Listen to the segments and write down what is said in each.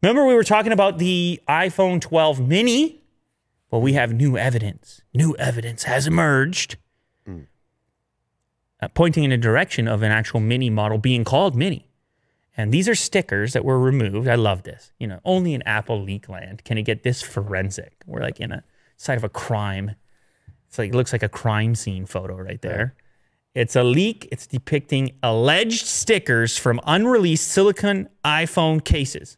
Remember we were talking about the iPhone 12 mini? Well, we have new evidence. New evidence has emerged, pointing in the direction of an actual mini model being called mini. And these are stickers that were removed. I love this. You know, only in Apple leak land can it get this forensic. We're like in a side of a crime. It's like, it looks like a crime scene photo right there. Yeah. It's a leak. It's depicting alleged stickers from unreleased silicone iPhone cases.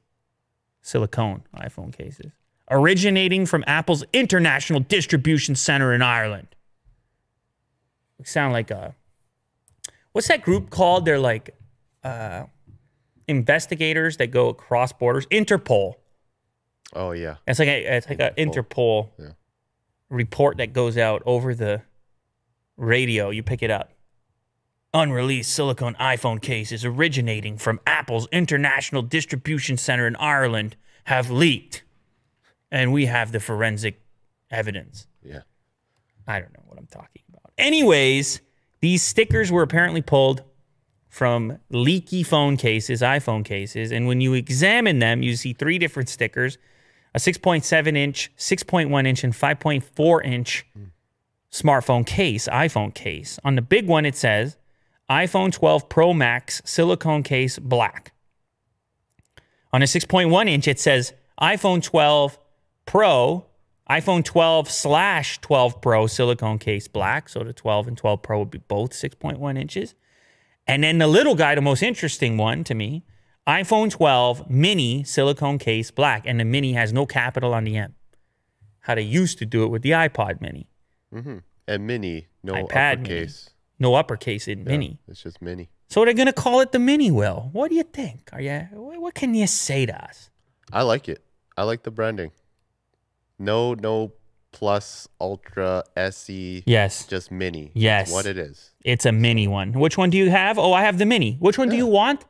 Silicone iPhone cases. Originating from Apple's international distribution center in Ireland. They sound like a... What's that group called? They're like investigators that go across borders. Interpol. Oh, yeah. It's like an Interpol report that goes out over the radio. You pick it up. Unreleased silicone iPhone cases originating from Apple's international distribution center in Ireland have leaked. And we have the forensic evidence. Yeah. I don't know what I'm talking about. Anyways, these stickers were apparently pulled from leaky phone cases, iPhone cases. And when you examine them, you see 3 different stickers. A 6.7-inch, 6.1-inch, and 5.4-inch smartphone case, iPhone case. On the big one, it says, iPhone 12 Pro Max silicone case black. On a 6.1-inch, it says iPhone 12 Pro, iPhone 12/12 Pro silicone case black. So the 12 and 12 Pro would be both 6.1 inches. And then the little guy, the most interesting one to me, iPhone 12 mini silicone case black. And the mini has no capital on the M. How they used to do it with the iPod mini. And mini, no iPad uppercase. Mini. No uppercase in mini. It's just mini. So they're going to call it the mini, Will. What do you think? What can you say to us? I like it. I like the branding. No plus, ultra, SE. Yes. Just mini. Yes. That's what it is. It's a mini one. Which one do you have? Oh, I have the mini. Which one do you want?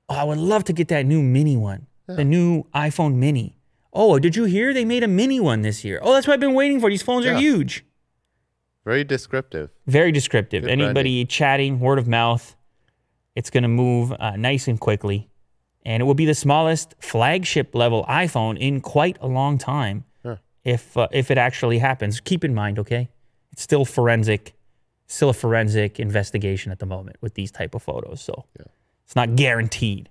Oh, I would love to get that new mini one. Yeah. The new iPhone mini. Oh, did you hear? They made a mini one this year. Oh, that's what I've been waiting for. These phones are huge. Very descriptive. Very descriptive. Good Anybody chatting, word of mouth, it's going to move nice and quickly. And it will be the smallest flagship level iPhone in quite a long time. If it actually happens. Keep in mind, okay? It's still a forensic investigation at the moment with these type of photos. So it's not guaranteed.